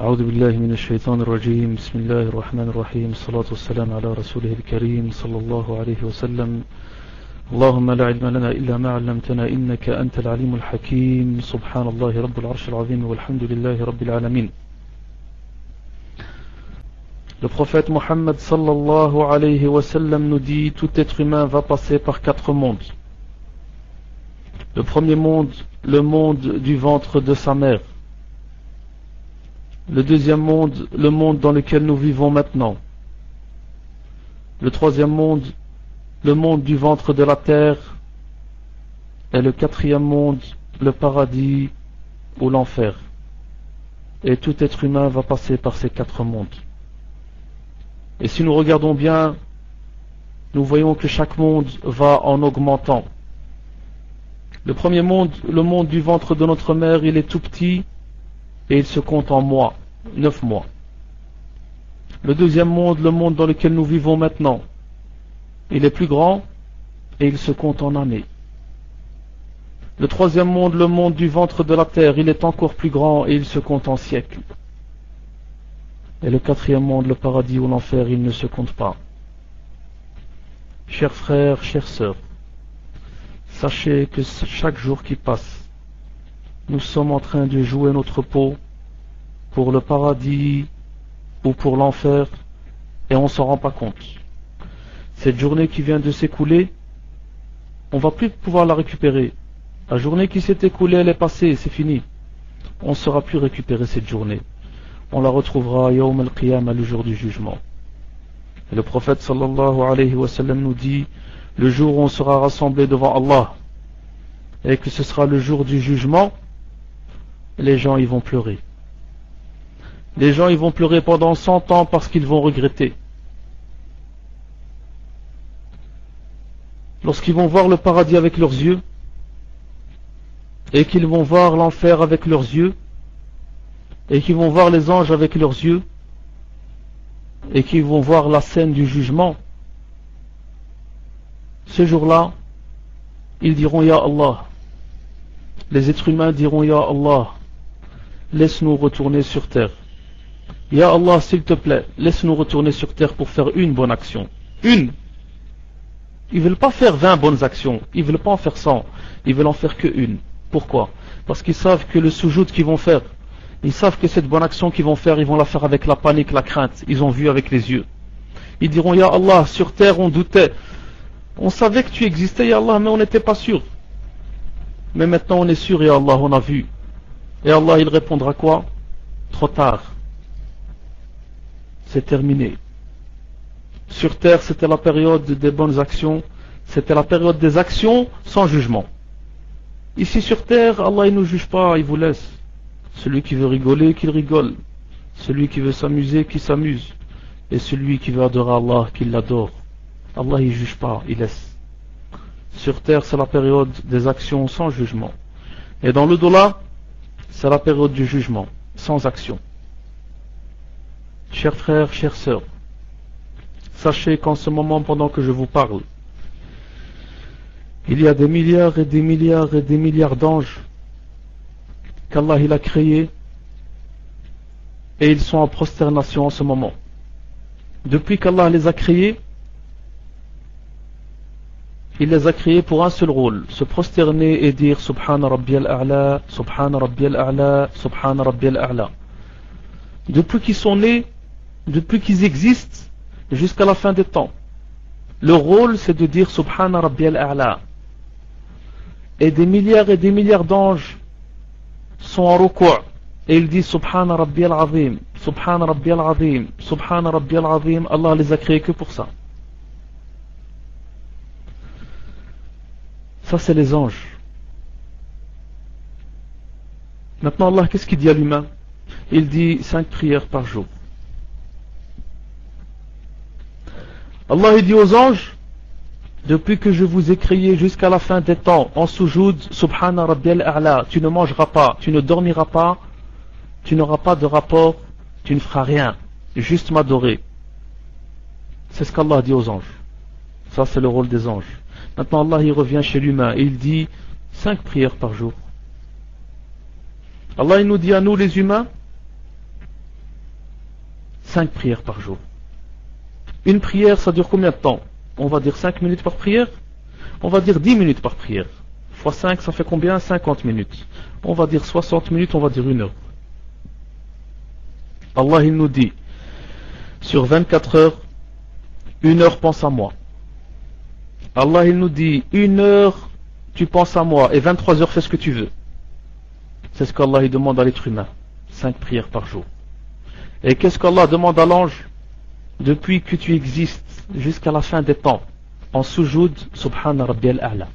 أعوذ بالله من الشيطان الرجيم بسم الله الرحمن الرحيم الصلاة والسلام على رسوله الكريم صلى الله عليه وسلم اللهم لا علم لنا إلا ما علمتنا إنك أنت العليم الحكيم سبحان الله رب العرش العظيم والحمد لله رب العالمين. Le prophète Mohammed sallallahu alayhi wa sallam nous dit: tout être humain va passer par 4 mondes. Le premier monde, le monde du ventre de sa mère. Le deuxième monde, le monde dans lequel nous vivons maintenant. Le troisième monde, le monde du ventre de la terre. Et le quatrième monde, le paradis ou l'enfer. Et tout être humain va passer par ces 4 mondes. Et si nous regardons bien, nous voyons que chaque monde va en augmentant. Le premier monde, le monde du ventre de notre mère, il est tout petit et il se compte en mois, 9 mois. Le deuxième monde, le monde dans lequel nous vivons maintenant, il est plus grand et il se compte en années. Le troisième monde, le monde du ventre de la terre, il est encore plus grand et il se compte en siècles. Et le quatrième monde, le paradis ou l'enfer, il ne se compte pas. Chers frères, chères sœurs, sachez que chaque jour qui passe, nous sommes en train de jouer notre peau pour le paradis ou pour l'enfer et on ne s'en rend pas compte. Cette journée qui vient de s'écouler, on ne va plus pouvoir la récupérer. La journée qui s'est écoulée, elle est passée, c'est fini. On ne saura plus récupérer cette journée. On la retrouvera Yawm al-Qiyamah, le jour du jugement. Et le prophète sallallahu alayhi wa sallam nous dit: le jour où on sera rassemblés devant Allah et que ce sera le jour du jugement, les gens ils vont pleurer. Les gens ils vont pleurer pendant 100 ans parce qu'ils vont regretter. Lorsqu'ils vont voir le paradis avec leurs yeux et qu'ils vont voir l'enfer avec leurs yeux et qu'ils vont voir les anges avec leurs yeux et qu'ils vont voir la scène du jugement, ce jour-là, ils diront: Ya Allah. Les êtres humains diront: Ya Allah, laisse-nous retourner sur terre. Ya Allah, s'il te plaît, laisse-nous retourner sur terre pour faire une bonne action. Une. Ils ne veulent pas faire 20 bonnes actions, ils ne veulent pas en faire 100, ils veulent en faire que une. Pourquoi? Parce qu'ils savent que le soujoud qu'ils vont faire, ils savent que cette bonne action qu'ils vont faire, ils vont la faire avec la panique, la crainte. Ils ont vu avec les yeux. Ils diront: Ya Allah, sur terre on doutait. On savait que tu existais, Ya Allah, mais on n'était pas sûr. Mais maintenant on est sûr, Ya Allah, on a vu. Et Allah, il répondra quoi? Trop tard. C'est terminé. Sur terre, c'était la période des bonnes actions. C'était la période des actions sans jugement. Ici sur terre, Allah, il ne nous juge pas, il vous laisse. Celui qui veut rigoler, qu'il rigole. Celui qui veut s'amuser, qu'il s'amuse. Et celui qui veut adorer Allah, qu'il l'adore. Allah, il ne juge pas, il laisse. Sur terre, c'est la période des actions sans jugement. Et dans l'au-delà, c'est la période du jugement, sans action. Chers frères, chères sœurs, sachez qu'en ce moment, pendant que je vous parle, il y a des milliards et des milliards et des milliards d'anges qu'Allah il a créés et ils sont en prosternation en ce moment. Depuis qu'Allah les a créés, il les a créés pour un seul rôle: se prosterner et dire Subhana Rabbiyal A'la, Subhana Rabbiyal A'la, Subhana Rabbiyal A'la. Depuis qu'ils sont nés, depuis qu'ils existent, jusqu'à la fin des temps, leur rôle c'est de dire Subhana Rabbiyal A'la. Et des milliards d'anges sont en ruku' et ils disent Subhana Rabbiyal Azim, Subhana Rabbiyal Azim, Subhana Rabbiyal Azim. Allah les a créés que pour ça. Ça c'est les anges. Maintenant Allah, qu'est-ce qu'il dit à l'humain? Il dit 5 prières par jour. Allah il dit aux anges: depuis que je vous ai créé jusqu'à la fin des temps en soujoud, Subhana Rabbiyal A'la, tu ne mangeras pas, tu ne dormiras pas, tu n'auras pas de rapport, tu ne feras rien, juste m'adorer. C'est ce qu'Allah dit aux anges. Ça c'est le rôle des anges. Maintenant Allah il revient chez l'humain et il dit 5 prières par jour. Allah il nous dit à nous les humains: 5 prières par jour. Une prière, ça dure combien de temps? On va dire 5 minutes par prière. On va dire 10 minutes par prière. Fois 5, ça fait combien? 50 minutes. On va dire 60 minutes, on va dire 1 heure. Allah, il nous dit, sur 24 heures, 1 heure pense à moi. Allah, il nous dit, 1 heure, tu penses à moi, et 23 heures, fais ce que tu veux. C'est ce qu'Allah il demande à l'être humain. 5 prières par jour. Et qu'est-ce qu'Allah demande à l'ange? Depuis que tu existes jusqu'à la fin des temps, en soujoud, subhana rabbiyal a'la.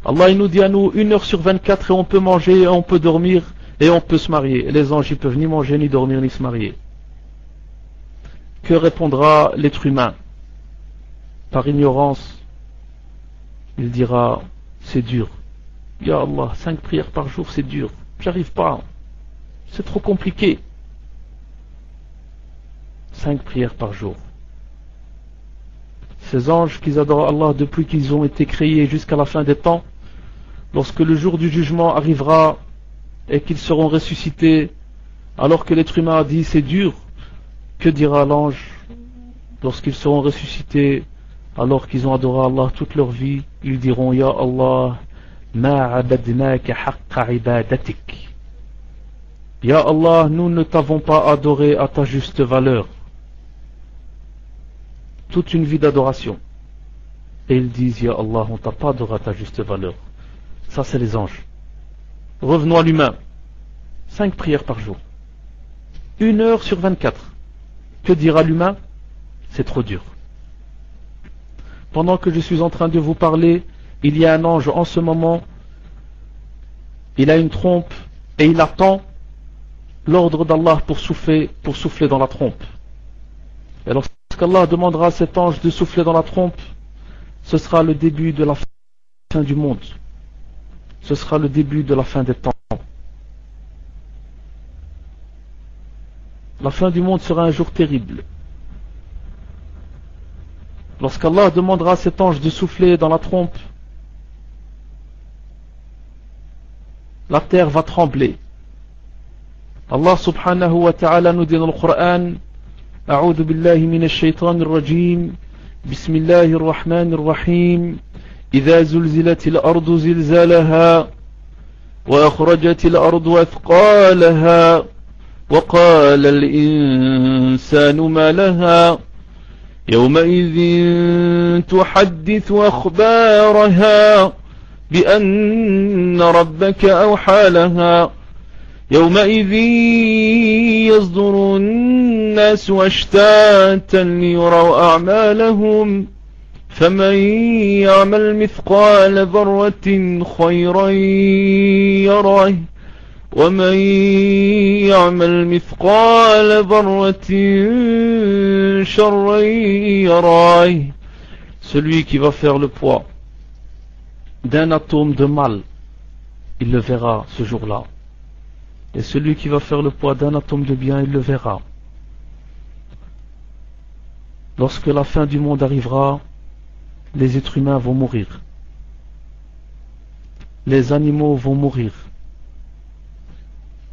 Allah il nous dit à nous 1 heure sur 24 et on peut manger, et on peut dormir et on peut se marier. Les anges ils peuvent ni manger, ni dormir, ni se marier. Que répondra l'être humain? Par ignorance, il dira c'est dur. Ya Allah, 5 prières par jour c'est dur. J'arrive pas. C'est trop compliqué. 5 prières par jour. Ces anges qu'ils adorent Allah depuis qu'ils ont été créés jusqu'à la fin des temps, lorsque le jour du jugement arrivera et qu'ils seront ressuscités, alors que l'être humain a dit c'est dur, que dira l'ange lorsqu'ils seront ressuscités, alors qu'ils ont adoré Allah toute leur vie? Ils diront Ya Allah, ma abadnaka haqqa ibadatik. Ya Allah, nous ne t'avons pas adoré à ta juste valeur. Toute une vie d'adoration. Et ils disent Ya Allah, on t'a pas adoré à ta juste valeur. Ça c'est les anges. Revenons à l'humain. 5 prières par jour. 1 heure sur 24. Que dira l'humain? C'est trop dur. Pendant que je suis en train de vous parler, il y a un ange en ce moment. Il a une trompe et il attend l'ordre d'Allah pour souffler dans la trompe. Et lorsqu'Allah demandera à cet ange de souffler dans la trompe, ce sera le début de la fin du monde. Ce sera le début de la fin des temps. La fin du monde sera un jour terrible. Lorsqu'Allah demandera à cet ange de souffler dans la trompe, la terre va trembler. Allah subhanahu wa ta'ala nous dit dans le Coran, A'udhu billahi minash shaytanir rajim, Bismillahir rahmanir rahim, إذا زلزلت الأرض زلزالها وأخرجت الأرض أثقالها وقال الإنسان ما لها يومئذ تحدث أخبارها بأن ربك أوحى لها يومئذ يصدر الناس أشتاتا ليروا أعمالهم فمن يعمل مثقال ذرة خيرا يره ومن يعمل مثقال ذرة شرا يره. Celui qui va faire le poids d'un atome de mal, il le verra ce jour-là. Et celui qui va faire le poids d'un atome de bien, il le verra. Lorsque la fin du monde arrivera, les êtres humains vont mourir. Les animaux vont mourir.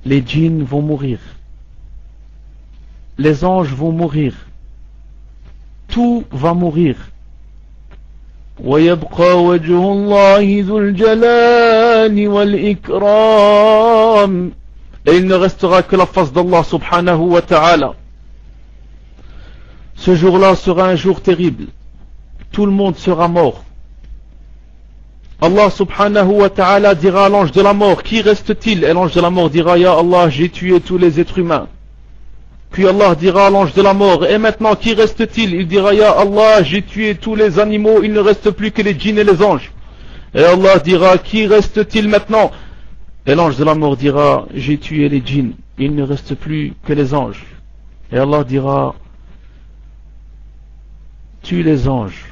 Les djinns vont mourir. Les anges vont mourir. Tout va mourir. ويبقى وجه الله ذو الجلال والإكرام. Et il ne restera que la face d'Allah subhanahu wa ta'ala. Ce jour-là sera un jour terrible. Tout le monde sera mort. Allah subhanahu wa ta'ala dira à l'ange de la mort, qui reste-t-il? Et l'ange de la mort dira, Ya Allah, j'ai tué tous les êtres humains. Puis Allah dira à l'ange de la mort, et maintenant qui reste-t-il? Il dira, Ya Allah, j'ai tué tous les animaux, il ne reste plus que les djinns et les anges. Et Allah dira, qui reste-t-il maintenant? Et l'ange de la mort dira, j'ai tué les djinns, il ne reste plus que les anges. Et Allah dira, tue les anges,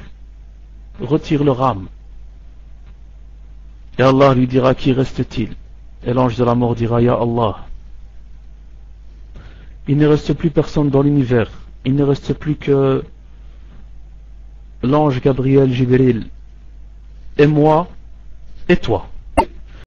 retire leur âme. Et Allah lui dira, qui reste-t-il? Et l'ange de la mort dira, Ya Allah. Il ne reste plus personne dans l'univers. Il ne reste plus que l'ange Gabriel Jibril, et moi, et toi.